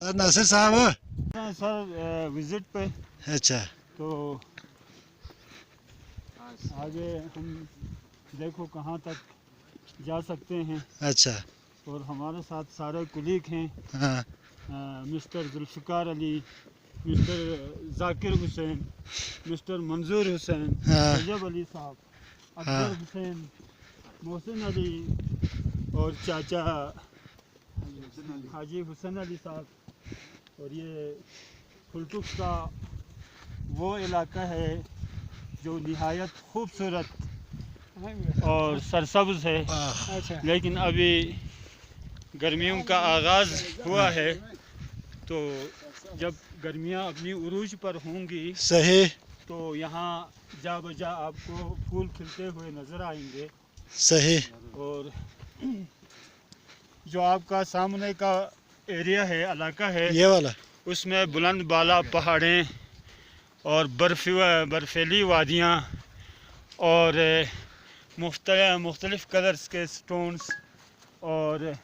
नासिर साहब। Sir visit पे अच्छा, तो आगे हम देखो कहाँ तक जा सकते हैं। अच्छा। और हमारे साथ सारे कुलीग हैं, हाँ mister Zulfiqar Ali, mister Zakir Hussain, mister Manzoor Hussain, हाँ रजब अली साहब, हाँ अकबर हुसैन, मोहसिन अली और चाचा हाजी हुसैन अली साहब। और ये फुलटुक का वो इलाका है जो निहायत खूबसूरत और सरसब्ज़ है। आह, लेकिन अभी गर्मियों का आगाज़ हुआ है, तो जब गर्मियाँ अपनी उरूज पर होंगी सही तो यहाँ जा बजा आपको फूल खिलते हुए नज़र आएंगे। सही। और जो आपका सामने का एरिया है, इलाका है, ये वाला उसमें बुलंद बाला पहाड़ें और बर्फीली वादियाँ और मुख्तलिफ़ कलर्स के स्टोन्स। और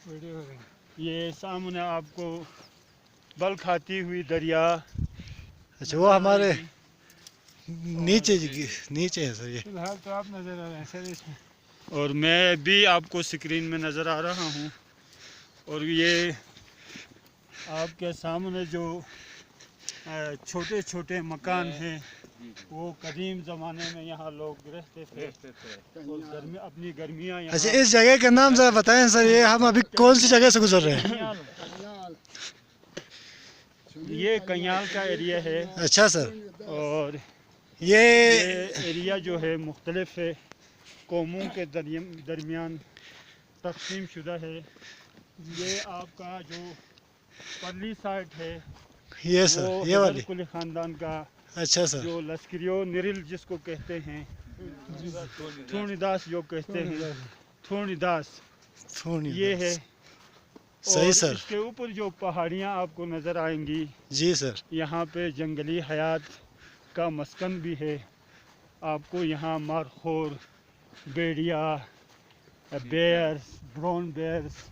ये सामने आपको बल खाती हुई दरिया अच्छा, वो हमारे नीचे नीचे है सर ये। फिलहाल तो आप नज़र आ रहे हैं सर इसमें, और मैं भी आपको स्क्रीन में नज़र आ रहा हूँ। और ये आपके सामने जो छोटे छोटे मकान हैं, वो कदीम ज़माने में यहाँ लोग रहते थे और अपनी गर्मियाँ अच्छा, यहाँ। इस जगह का नाम ज़रा बताएं सर, ये हम अभी कौन सी जगह से गुजर रहे हैं? ये कन्याल का एरिया है। अच्छा सर, और ये ये एरिया जो है मुख्तलिफ कौमों के दरमियान तकसीम शुदा है। ये आपका जो परली साइड है ये वो सर, ये वाली। कुली ख़ानदान का अच्छा सर, जो लश्करियो निरिल जिसको कहते हैं, थोनीदास जो कहते हैं, थोनीदास, ये है। सही और सर। इसके ऊपर जो पहाड़ियाँ आपको नज़र आएंगी, जी सर। यहाँ पे जंगली हयात का मस्कन भी है। आपको यहाँ मारखोर, भेड़िया, बेयर्स, ब्राउन बेयर्स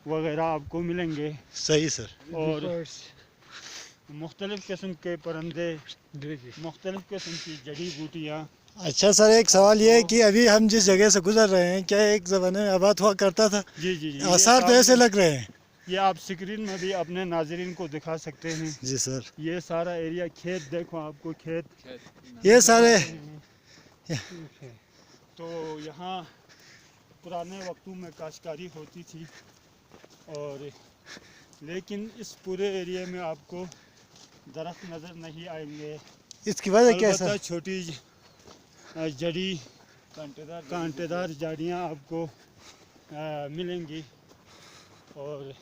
वगैरह आपको मिलेंगे। सही सर। और मुख्तलिफ़ किस्म के परंदे, मुख्तलिफ़ किस्म की जड़ी बूटियाँ। अच्छा सर, एक सवाल ये है कि अभी हम जिस जगह से गुजर रहे हैं, क्या एक ज़माने में आबाद हुआ करता था? जी जी जी, आसार तो ऐसे लग रहे हैं। ये आप स्क्रीन में भी अपने नाजरीन को दिखा सकते हैं। जी सर। ये सारा एरिया खेत, देखो आपको खेत ये सारे तो यहाँ पुराने वक्तों में काश्तकारी होती थी। और लेकिन इस पूरे एरिया में आपको दरख्त नज़र नहीं आएंगे। इसकी वजह क्या है अलबत्ता सर? छोटी जड़ी कांटेदार जड़ियाँ आपको मिलेंगी और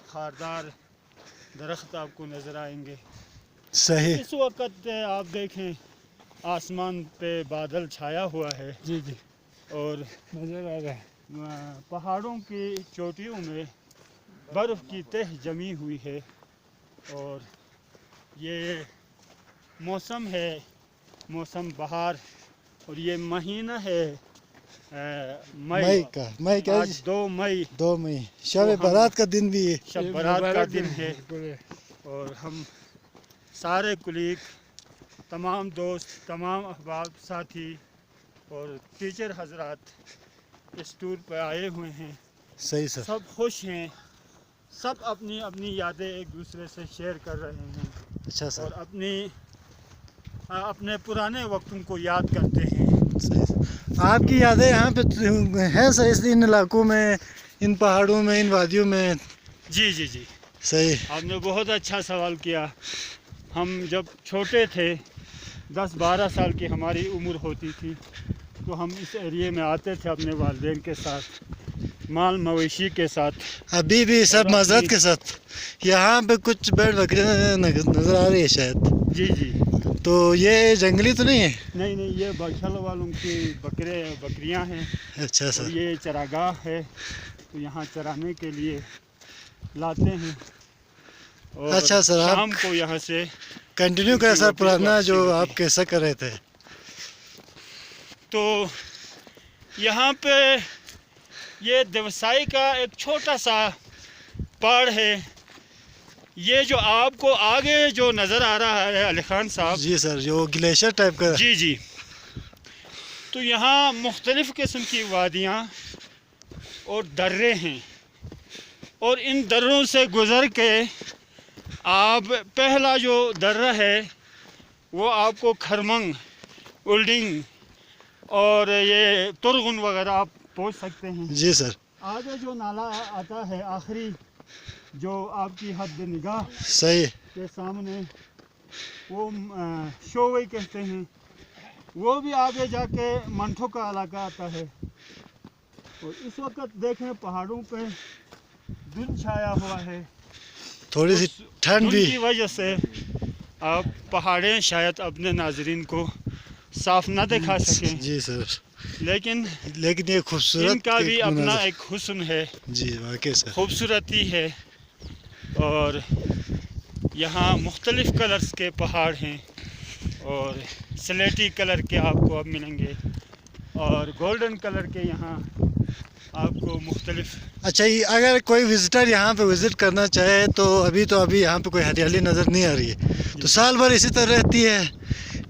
खारदार दरख्त आपको नज़र आएंगे। सही। इस वक्त आप देखें आसमान पे बादल छाया हुआ है। जी जी, और नज़र आ रहा है पहाड़ों की चोटियों में बर्फ़ की तह जमी हुई है। और ये मौसम है, मौसम बहार। और ये महीना है मई का। मई का आज 2 मई, 2 मई शब बारात का दिन भी है। शब बारात का दिन है। और हम सारे कुलीग, तमाम दोस्त, तमाम अहबाब, साथी और टीचर हजरात इस टूर पर आए हुए हैं। सही सर। सब खुश हैं, सब अपनी अपनी यादें एक दूसरे से शेयर कर रहे हैं। अच्छा सर। और अपने पुराने वक्तों को याद करते हैं। सही सर। आपकी यादें यहाँ पे हैं सर, इन इलाकों में, इन पहाड़ों में, इन वादियों में? जी जी जी, सही। आपने बहुत अच्छा सवाल किया। हम जब छोटे थे, 10-12 साल की हमारी उम्र होती थी, तो हम इस एरिया में आते थे अपने वालिदैन के साथ, माल मवेशी के साथ। अभी भी सब माजरत के साथ यहाँ पे कुछ भेड़ बकरियाँ नजर आ रही है शायद। जी जी, तो ये जंगली तो नहीं है? नहीं नहीं, ये बरछल वालों की बकरियाँ हैं। अच्छा और सर। ये चरागाह है, तो यहाँ चराने के लिए लाते हैं। और अच्छा सर, आप शाम को यहाँ से कंटिन्यू करें सर पुराना जो वापसी आप कैसा कर रहे थे। तो यहाँ पे ये देवसाई का एक छोटा सा पहाड़ है, یہ جو آپ کو آگے جو نظر آ رہا ہے علی خان صاحب، جی سر، جو گلیشیئر ٹائپ کا. جی جی، تو یہاں مختلف قسم کی وادیاں اور درے ہیں، اور ان دروں سے گزر کے آپ پہلا جو درہ ہے وہ آپ کو کھرمنگ، اولڈنگ اور یہ ترغن وغیرہ آپ پہنچ سکتے ہیں. جی سر. آگے جو نالا آتا ہے آخری جو آپ کی حد نگاہ صحیح. کے سامنے، وہ شووئی کہتے ہیں، وہ بھی آگے جا کے منٹھو کا علاقہ آتا ہے. اور اس وقت دیکھیں پہاڑوں پہ دھند چھایا ہوا ہے، تھوڑی سی ٹھنڈ بھی. دھند کی وجہ سے آپ پہاڑیں شاید اپنے ناظرین کو صاف نہ دکھا سکیں، جی سر، لیکن یہ خوبصورت ان کا بھی اپنا مناظر. ایک حسن ہے، جی واقعی سر. خوبصورتی ہے. اور یہاں مختلف کلرز کے پہاڑ ہیں، اور سلیٹی کلر کے آپ کو اب ملیں گے، اور گولڈن کلر کے یہاں آپ کو مختلف. اچھا، یہ اگر کوئی وزٹر یہاں پہ وزٹ کرنا چاہے تو ابھی یہاں پہ کوئی ہریالی نظر نہیں آ رہی ہے، تو سال بھر اسی طرح رہتی ہے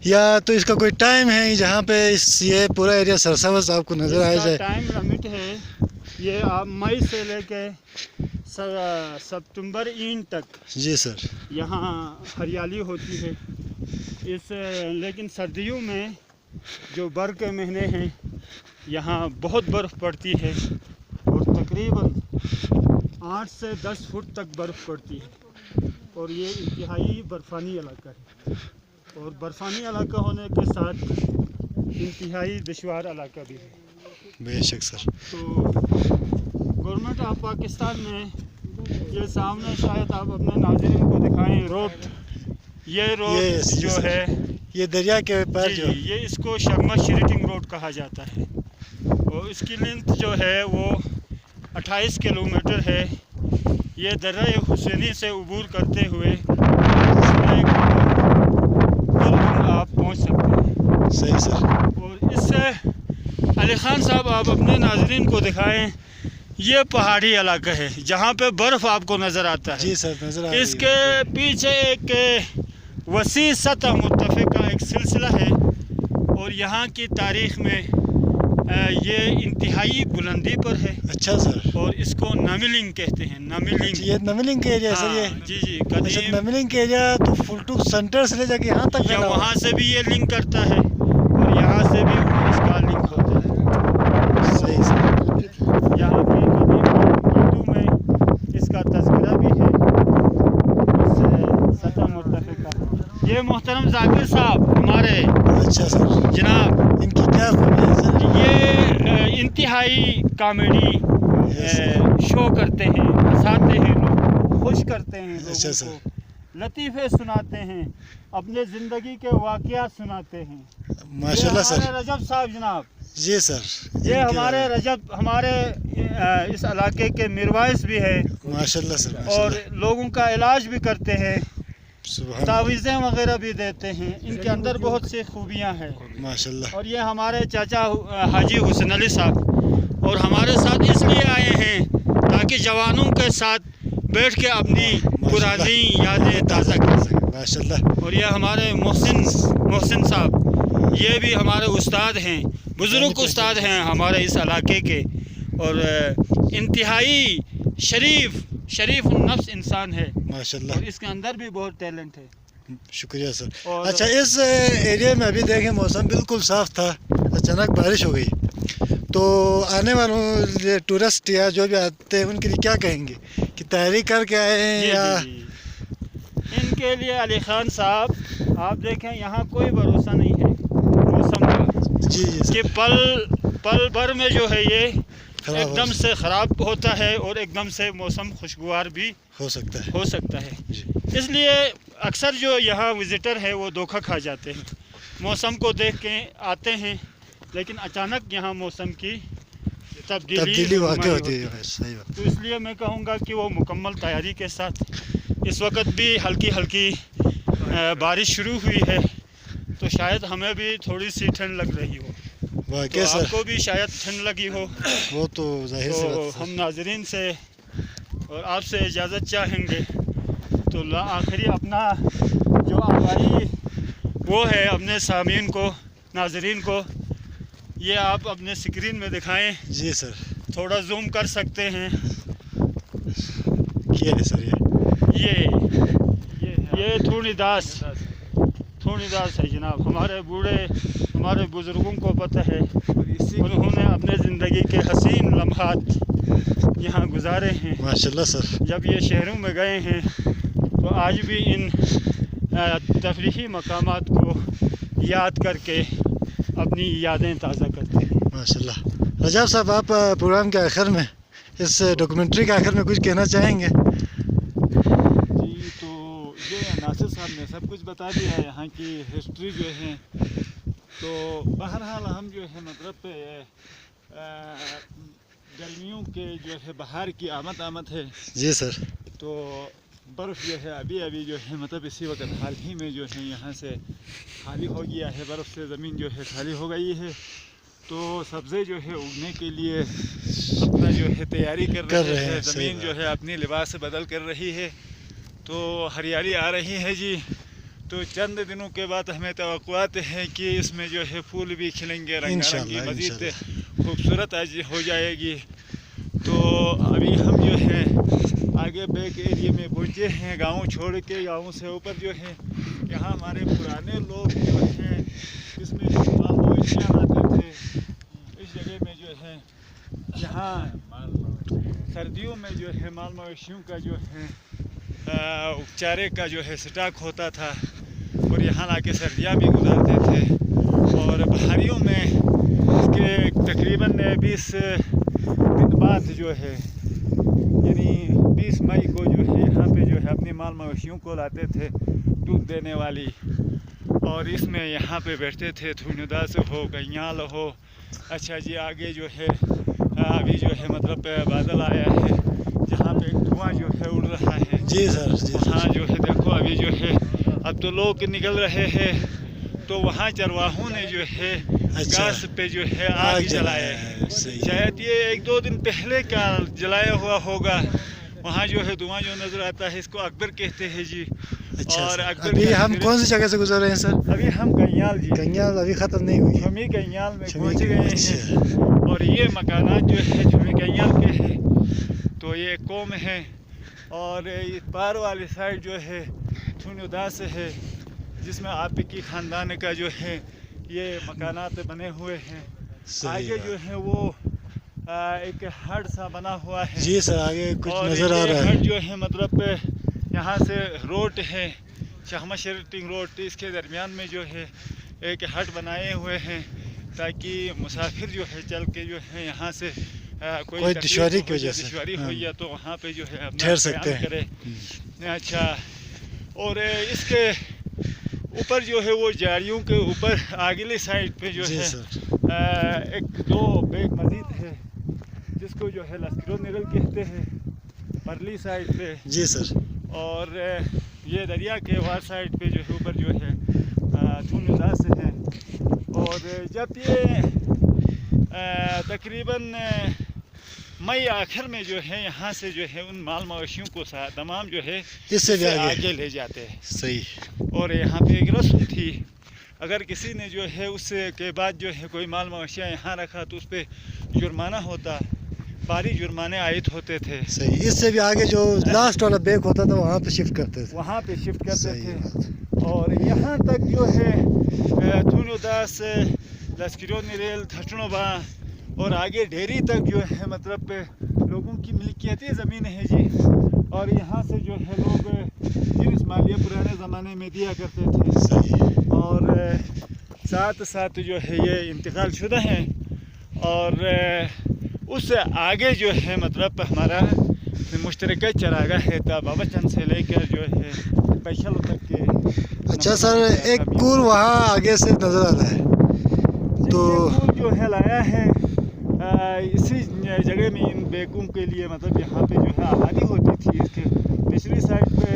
یا تو اس کا کوئی ٹائم ہے جہاں پہ یہ پورا ایریا سرسبز آپ کو نظر آ جائے؟ ٹائم لمٹ ہے، یہ آپ مئی سے لے کے ستمبر اینڈ تک جی سر. یہاں ہریالی ہوتی ہے. لیکن سردیوں میں جو برف کے مہینے ہیں یہاں بہت برف پڑتی ہے، اور تقریباً 8 سے 10 فٹ تک برف پڑتی ہے، اور یہ انتہائی برفانی علاقہ ہے، اور برفانی علاقہ ہونے کے ساتھ انتہائی دشوار علاقہ بھی ہے. بے شک سر. تو گورنمنٹ آف پاکستان نے یہ سامنے شاید آپ اپنے ناظرین کو دکھائیں روڈ، یہ روڈ جو ہے یہ دریا کے پر جو یہ اس کو شگمت شریٹنگ روڈ کہا جاتا ہے، اور اس کی لینتھ جو ہے وہ 28 کلومیٹر ہے. یہ درہ حسینی سے عبور کرتے ہوئے آپ پہنچ سکتے ہیں. صحیح سر. اور اس سے علی خان صاحب آپ اپنے ناظرین کو دکھائیں، یہ پہاڑی علاقہ ہے جہاں پہ برف آپ کو نظر آتا ہے. جی سر، نظر آ رہی ہے. اس کے پیچھے ایک وسیع سطح متفقہ ایک سلسلہ ہے، اور یہاں کی تاریخ میں یہ انتہائی بلندی پر ہے. اچھا سر. اور اس کو نملنگ کہتے ہیں. نملنگ، یہ نملنگ کے ایریا سر. یہ جی جی، اچھا، قدیم نملنگ کے ایریا تو فلٹو سینٹر سے لے جا کے یہاں تک یا وہاں سے بھی یہ لنک کرتا ہے، اور یہاں سے بھی اس کا لنک ہوتا ہے. صحیح سر. یہاں کی قدیم اردو میں اس کا تذکرہ بھی ہے. اس سے سطح متفقہ. یہ محترم ذاکر صاحب ہمارے اچھا سر. جناب، ان کی کیا خوبی ہے سر؟ یہ انتہائی کامیڈی شو کرتے ہیں، ہنساتے ہیں لوگوں کو، خوش کرتے ہیں اچھا لوگوں سر. کو، لطیفے سناتے ہیں، اپنے زندگی کے واقعات سناتے ہیں. ماشاء اللہ سر. ہمارے رجب صاحب جناب، جی سر. یہ ہمارے رجب ہمارے اس علاقے کے میروائس بھی ہے، ماشاء اللہ سر. اور لوگوں کا علاج بھی کرتے ہیں، سبحان تعویذیں وغیرہ بھی دیتے ہیں. ان کے اندر بہت سی خوبیاں ہیں. ماشاء اللہ. اور یہ ہمارے چاچا حاجی حسن علی صاحب، اور ہمارے ساتھ اس لیے آئے ہیں تاکہ جوانوں کے ساتھ بیٹھ کے اپنی پرانی یادیں تازہ کر سکیں. ماشاء اللہ. اور یہ ہمارے محسن صاحب، یہ بھی ہمارے استاد ہیں، بزرگ استاد ہیں ہمارے اس علاقے کے، اور انتہائی شریف النفس انسان ہے. ماشاء اللہ. اور اس کے اندر بھی بہت ٹیلنٹ ہے. شکریہ سر. اچھا، اس ایریا میں ابھی دیکھیں موسم بالکل صاف تھا، اچانک بارش ہو گئی، تو آنے والوں ٹورسٹ یا جو بھی آتے ہیں ان کے لیے کیا کہیں گے کہ تیاری کر کے آئے ہیں یا؟ ان کے لیے علی خان صاحب آپ دیکھیں یہاں کوئی بھروسہ نہیں ہے موسم کا. جی جی. کہ پل بھر میں جو ہے یہ ایک دم سے خراب ہوتا ہے، اور ایک دم سے موسم خوشگوار بھی ہو سکتا ہے. جی. اس لیے اکثر جو یہاں وزٹر ہے وہ دھوکہ کھا جاتے ہیں، موسم کو دیکھ کے آتے ہیں لیکن اچانک یہاں موسم کی تبدیلی واقع ہوتی ہے. صحیح بات. تو اس لیے میں کہوں گا کہ وہ مکمل تیاری کے ساتھ. اس وقت بھی ہلکی بارش شروع ہوئی ہے، تو شاید ہمیں بھی تھوڑی سی ٹھنڈ لگ رہی ہو، واقعی سر. آپ کو بھی شاید ٹھنڈ لگی ہو. وہ تو ظاہر سی بات ہے. ہم ناظرین سے اور آپ سے اجازت چاہیں گے तो आखिरी अपना जो आगाही वो है अपने सामीन को, नाजरीन को, ये आप अपने स्क्रीन में दिखाएं। जी सर, थोड़ा जूम कर सकते हैं। ये है सर, ये थूनीदास है जनाब। हमारे बूढ़े, हमारे बुज़ुर्गों को पता है, उन्होंने अपने ज़िंदगी के हसीन लम्हात यहाँ गुजारे हैं। माशाल्लाह सर। जब ये शहरों में गए हैं तो आज भी इन तफरीही मकामात को याद करके अपनी यादें ताज़ा करते हैं। माशाल्लाह। रजाब साहब, आप प्रोग्राम के आखिर में, इस डॉक्यूमेंट्री के आखिर में कुछ कहना चाहेंगे? जी, तो ये नासिर साहब ने सब कुछ बता दिया है, यहाँ की हिस्ट्री जो है। तो बहरहाल हम जो है मतलब गर्मियों के जो है बाहर की आमद है। जी सर। तो बर्फ़ जो है अभी जो है मतलब इसी वक्त हाल ही में जो है यहाँ से खाली हो गया है, बर्फ़ से ज़मीन जो है खाली हो गई है। तो सब्ज़े जो है उगने के लिए अपना जो है तैयारी कर रहे हैं। ज़मीन जो है अपनी लिबास बदल कर रही है, तो हरियाली आ रही है जी। तो चंद दिनों के बाद हमें तवक्कुआत है कि इसमें जो है फूल भी खिलेंगे, रंगारंगी मज़ीद खूबसूरत आज हो जाएगी। तो अभी हम जो है आगे बैक एरिया में पहुँचे हैं, गांव छोड़ के। गांव से ऊपर जो है यहाँ हमारे पुराने लोग जो हैं, इसमें माल मवेशियाँ आते थे। इस जगह में जो है यहाँ सर्दियों में जो है माल मवेशियों का जो है चारे का जो है स्टॉक होता था, और यहाँ आके सर्दियाँ भी गुजारते थे। और बहारियों में इसके तकरीबन 20 दिन बाद जो है, यानी 20 मई को जो है यहाँ पे जो है अपनी माल मवेशियों को लाते थे दूध देने वाली, और इसमें यहाँ पे बैठते थे। थूनीदास हो, गैयाल हो। अच्छा जी, आगे जो है अभी जो है मतलब बादल आया है, जहाँ पे धुआं जो है उड़ रहा है। जी सर, जी सर। हाँ जो है देखो अभी जो है अब तो लोग निकल रहे हैं, तो वहाँ चरवाहों ने जो है घास पे जो है आग जलाया है। शायद ये 1-2 दिन पहले का जलाया हुआ होगा। वहाँ जो है धुआं जो नज़र आता है, इसको अकबर कहते हैं जी। अच्छा और सर, अभी हम कौन सी जगह से गुजर रहे हैं सर? अभी हम गैयाल जी, गैयाल अभी ख़त्म नहीं हुई, छमी गैयाल में छमी पहुँच गए हैं। और ये मकानात जो है छमी गैयाल के हैं। तो ये कौम है, और ये पार वाली साइड जो है थूनीदास है, जिसमें आपकी ख़ानदान का जो है ये मकानात बने हुए हैं। आगे जो है वो एक हट सा बना हुआ है। जी सर, आगे कुछ और नज़र आ रहा है। हट जो है मतलब यहाँ से रोड है, शाहमशरटिंग रोड, इसके दरमियान में जो है एक हट बनाए हुए हैं, ताकि मुसाफिर जो है चल के जो है यहाँ से कोई दुश्वारी की वजह से दुश्वारी हो या तो वहाँ पे जो है ठहर सकते हैं। अच्छा, और इसके ऊपर जो है वो जाड़ियों के ऊपर आगली साइड पे जो है 1-2 बैग मजीद है, जिसको जो है लस्करो निगल कहते हैं, परली साइड पे। जी सर। और ये दरिया के वार साइड पे जो है ऊपर जो है थूनीदास है। और जब ये तकरीबन मई आखिर में जो है यहाँ से जो है उन माल मवेशियों को तमाम जो है इससे भी आगे ले जाते हैं। सही। और यहाँ पे एक रस्म थी, अगर किसी ने जो है उसके बाद जो है कोई माल मवेशियाँ यहाँ रखा तो उस पर जुर्माना होता, भारी जुर्माने आयद होते थे। सही। इससे भी आगे जो लास्ट वाला बैग होता था वहाँ पे शिफ्ट करते थे, वहाँ पे शिफ्ट करते थे। और यहाँ तक जो है थूनीदास, लस्करो निरेल, थटनोबा और आगे डेरी तक जो है मतलब लोगों की मिल्कियती ज़मीन है जी। और यहाँ से जो है लोग जिन्स मालिया पुराने ज़माने में दिया करते थे। सही। और साथ साथ जो है ये इंतकाल शुदा हैं। और उससे आगे जो है मतलब हमारा मुश्तरका चरागाह है, बाबा चंद से लेकर जो है पैशल तक के। अच्छा सर, एक कूल वहाँ आगे से नज़र आ रहा है, तो कूल जो है लाया है इसी जगह में इन बेकों के लिए, मतलब यहाँ पे जो है आबादी होती थी। इसके पिछली साइड पे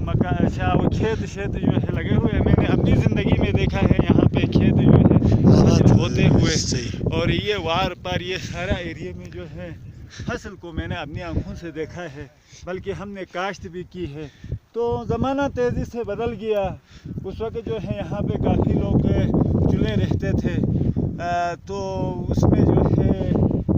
मकान, अच्छा वो खेत जो है लगे हुए हैं। मैंने अपनी ज़िंदगी में देखा है यहाँ पे खेत जो है होते हुए। और ये वार पर ये सारा एरिया में जो है فصل کو میں نے اپنی آنکھوں سے دیکھا ہے، بلکہ ہم نے کاشت بھی کی ہے۔ تو زمانہ تیزی سے بدل گیا۔ اس وقت جو ہے یہاں پہ کافی لوگ چولہے رہتے تھے، تو اس میں جو ہے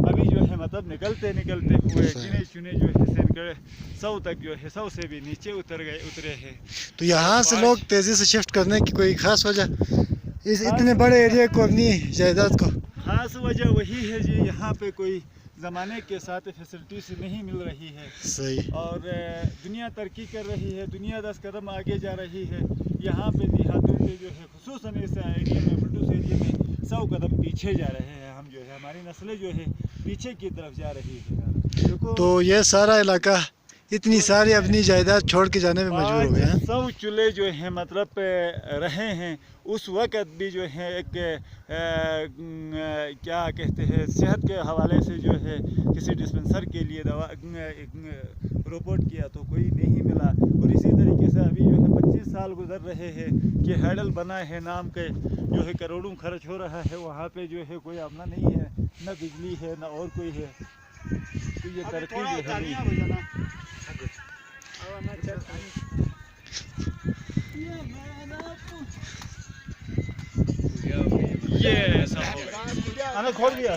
ابھی جو ہے مطلب نکلتے ہوئے چنے جو ہے سینکڑے 100 تک جو ہے 100 سے بھی نیچے اترے ہیں۔ تو یہاں سے لوگ تیزی سے شفٹ کرنے کی کوئی خاص وجہ اس اتنے بڑے ایریا کو اپنی جائیداد کو؟ خاص وجہ وہی ہے جی، یہاں پہ کوئی زمانے کے ساتھ فیسلٹیز نہیں مل رہی ہے، صحیح، اور دنیا ترقی کر رہی ہے، دنیا 10 قدم آگے جا رہی ہے، یہاں پہ دیہاتوں پہ جو ہے خصوصاً اس ایریا میں بلڈوس ایریا میں 100 قدم پیچھے جا رہے ہیں ہم، جو ہے ہماری نسلیں جو ہے پیچھے کی طرف جا رہی ہے۔ تو یہ سارا علاقہ اتنی ساری اپنی جائیداد چھوڑ کے جانے میں مجبور ہو گیا ہے۔ 100 چولہے جو ہیں مطلب رہے ہیں، اس وقت بھی جو ہے ایک کیا کہتے ہیں صحت کے حوالے سے جو ہے کسی ڈسپنسر کے لیے دوا رپورٹ کیا تو کوئی نہیں ملا، اور اسی طریقے سے ابھی جو ہے 25 سال گزر رہے ہیں کہ ہیڈل بنا ہے نام کے، جو ہے کروڑوں خرچ ہو رہا ہے، وہاں پہ جو ہے کوئی عملہ نہیں ہے، نہ بجلی ہے نہ اور کوئی ہے، تو یہ ترقی جو ہے نہیں۔ یہ ایسا ہوگا کھول دیا۔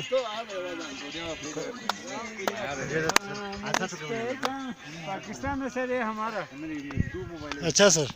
پاکستان میں سر یہ ہمارا اچھا سر۔